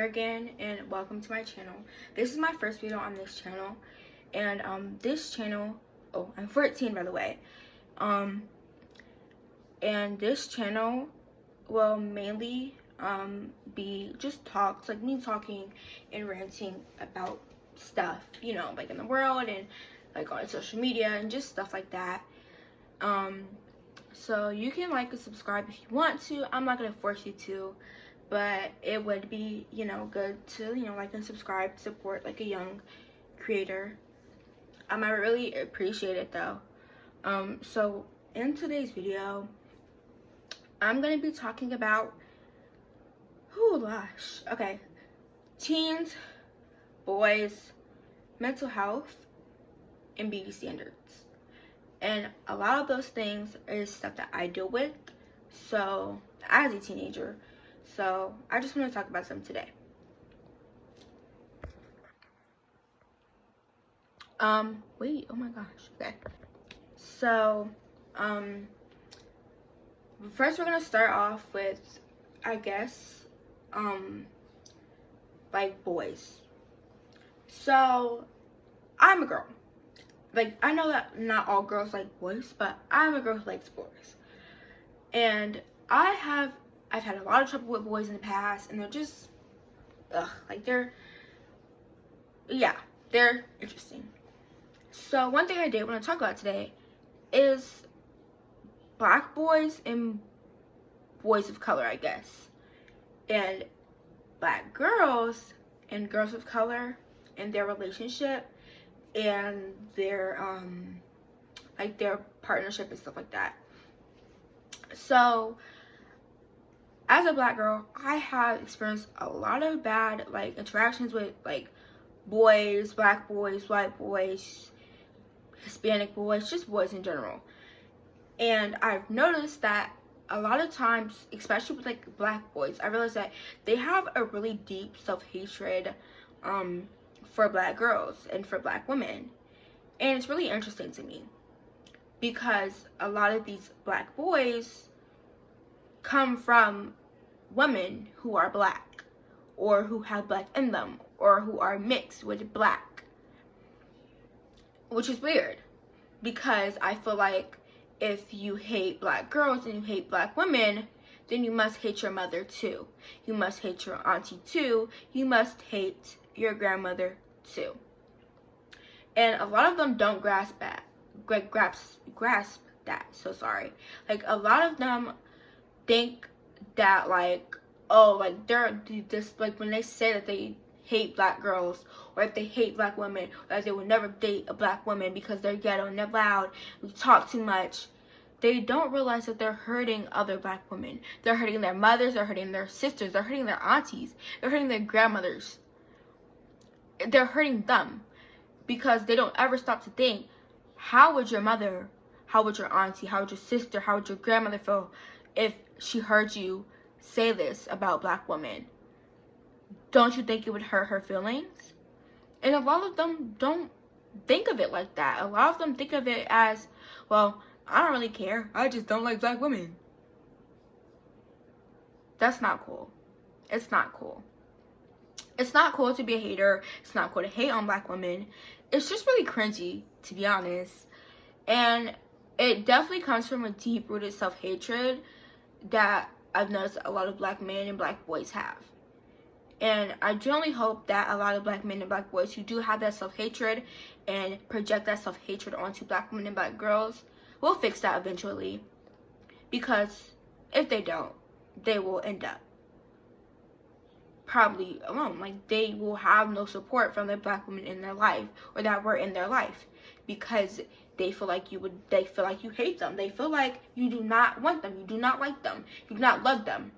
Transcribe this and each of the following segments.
TalkswithKarrigan, and welcome to my channel. This is my first video on this channel, and this channel, oh, I'm 14 by the way, and this channel will mainly be just talks, like me talking and ranting about stuff, you know, like in the world and like on social media and just stuff like that. So you can like and subscribe if you want to. I'm not gonna force you to, but it would be, you know, good to, you know, like and subscribe, support like a young creator. I really appreciate it though. So in today's video, I'm gonna be talking about, oh gosh, okay, teens, boys, mental health, and beauty standards. And a lot of those things is stuff that I deal with, so as a teenager. So I just want to talk about some today. Wait, oh my gosh, okay. So, first we're gonna start off with, I guess, like boys. So, I'm a girl. Like, I know that not all girls like boys, but I'm a girl who likes boys. And I've had a lot of trouble with boys in the past, and they're just, like they're interesting. So one thing I did want to talk about today is black boys and boys of color, I guess, and black girls and girls of color and their relationship and their like their partnership and stuff like that. So as a black girl, I have experienced a lot of bad like interactions with like boys, black boys, white boys, Hispanic boys, just boys in general. And I've noticed that a lot of times, especially with like black boys, I realized that they have a really deep self-hatred for black girls and for black women. And it's really interesting to me because a lot of these black boys come from women who are black or who have black in them or who are mixed with black, which is weird because I feel like if you hate black girls and you hate black women, then you must hate your mother too. You must hate your auntie too. You must hate your grandmother too. And a lot of them don't grasp that. Grasp that. So sorry. Like a lot of them think that like, oh, like they're this, like when they say that they hate black girls or if they hate black women or that they would never date a black woman because they're ghetto and they're loud, we talk too much. They don't realize that they're hurting other black women. They're hurting their mothers, they're hurting their sisters, they're hurting their aunties, they're hurting their grandmothers. They're hurting them because they don't ever stop to think, how would your mother, how would your auntie, how would your sister, how would your grandmother feel if she heard you say this about black women? Don't you think it would hurt her feelings? And a lot of them don't think of it like that. A lot of them think of it as, well, I don't really care. I just don't like black women. That's not cool. It's not cool. It's not cool to be a hater. It's not cool to hate on black women. It's just really cringy, to be honest. And it definitely comes from a deep-rooted self-hatred that I've noticed a lot of black men and black boys have. And I generally hope that a lot of black men and black boys who do have that self-hatred and project that self-hatred onto black women and black girls will fix that eventually. Because if they don't, they will end up probably alone. Like they will have no support from the black women in their life or that were in their life because they feel like you hate them. They feel like you do not want them. You do not like them. You do not love them.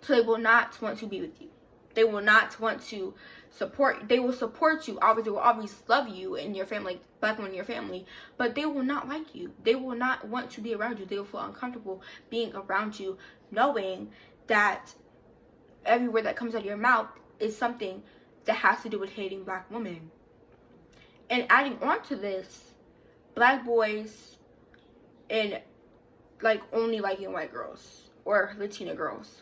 So they will not want to be with you. They will not want to support. They will support you. Obviously, they will always love you and your family, like black women in your family. But they will not like you. They will not want to be around you. They will feel uncomfortable being around you, knowing that every word that comes out of your mouth is something that has to do with hating black women. And adding on to this, black boys and like only liking white girls or Latina girls.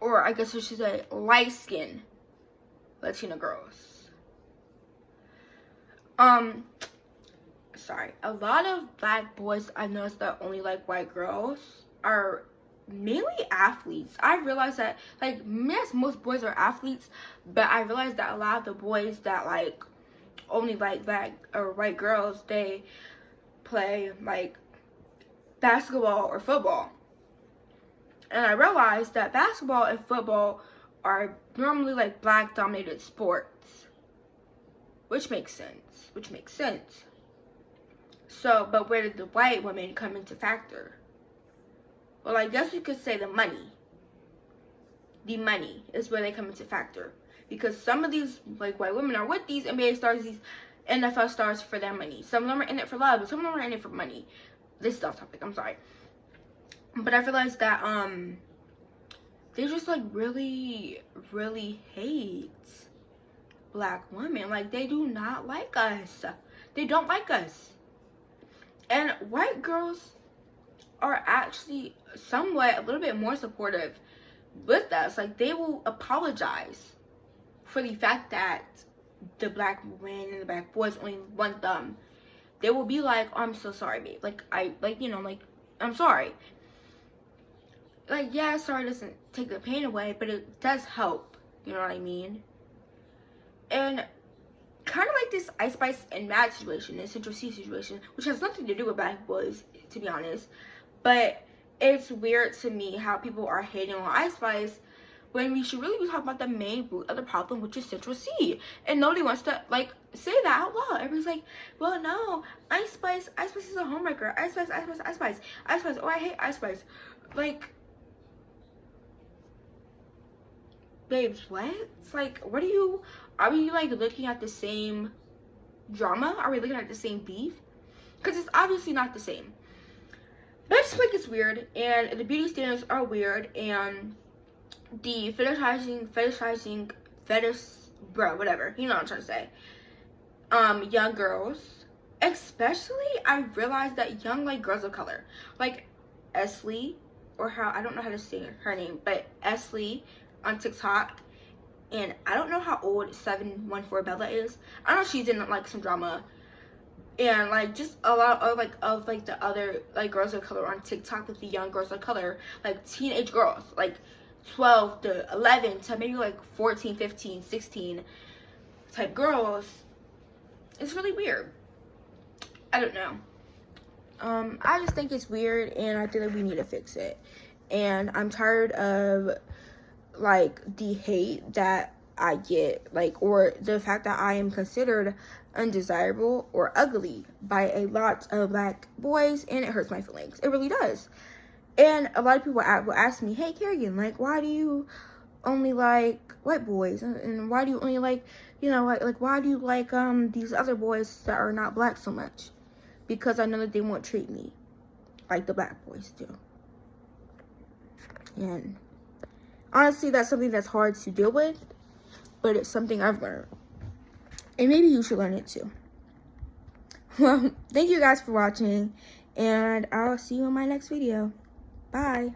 or I guess I should say light-skinned Latina girls. Sorry, a lot of black boys I noticed that only like white girls are mainly athletes. I realized that, like, yes, most boys are athletes, but I realized that a lot of the boys that like only like black or white girls, they play like basketball or football. And I realized that basketball and football are normally like black dominated sports, which makes sense. So, but where did the white women come into factor? Well, I guess you could say the money. The money is where they come into factor. Because some of these like white women are with these NBA stars, these NFL stars for their money. Some of them are in it for love, but some of them are in it for money. This is off topic, I'm sorry. But I realized that they just like really hate black women. Like, they do not like us. They don't like us. And white girls are actually somewhat a little bit more supportive with us. Like, they will apologize for the fact that the black men and the black boys only want them. They will be like, oh, I'm so sorry, babe. Like, I'm sorry. Like, yeah, sorry doesn't take the pain away, but it does help. You know what I mean? And kind of like this Ice Spice and Mad situation, this Central C situation, which has nothing to do with black boys, to be honest. But it's weird to me how people are hating on Ice Spice when we should really be talking about the main root of the problem, which is Central C. And nobody wants to, like, say that out loud. Everybody's like, well, no, Ice Spice is a homewrecker. Ice Spice, oh, I hate Ice Spice. Like, babes, what? It's like, are we like looking at the same drama? Are we looking at the same beef? Because it's obviously not the same. But I just feel like it's weird, and the beauty standards are weird, and the fetishizing, bro, whatever, you know what I'm trying to say. Young girls, especially, I realized that young, like, girls of color, like Esley, or how, I don't know how to say her name, but Esley on TikTok, and I don't know how old 714 Bella is. I know she's in, like, some drama, and, like, just a lot of, like, the other, like, girls of color on TikTok, with the young girls of color, like, teenage girls, like, 12 to 11 to maybe, like, 14, 15, 16 type girls. It's really weird. I don't know. I just think it's weird, and I think that we need to fix it. And I'm tired of, like, the hate that I get, like, or the fact that I am considered undesirable or ugly by a lot of black boys, and it hurts my feelings. It really does. And a lot of people will ask me, hey, Karrigan, like, why do you only like white boys? And why do you only like, you know, like why do you like these other boys that are not black so much? Because I know that they won't treat me like the black boys do. And honestly, that's something that's hard to deal with, but it's something I've learned. And maybe you should learn it too. Well, thank you guys for watching, and I'll see you in my next video. Bye.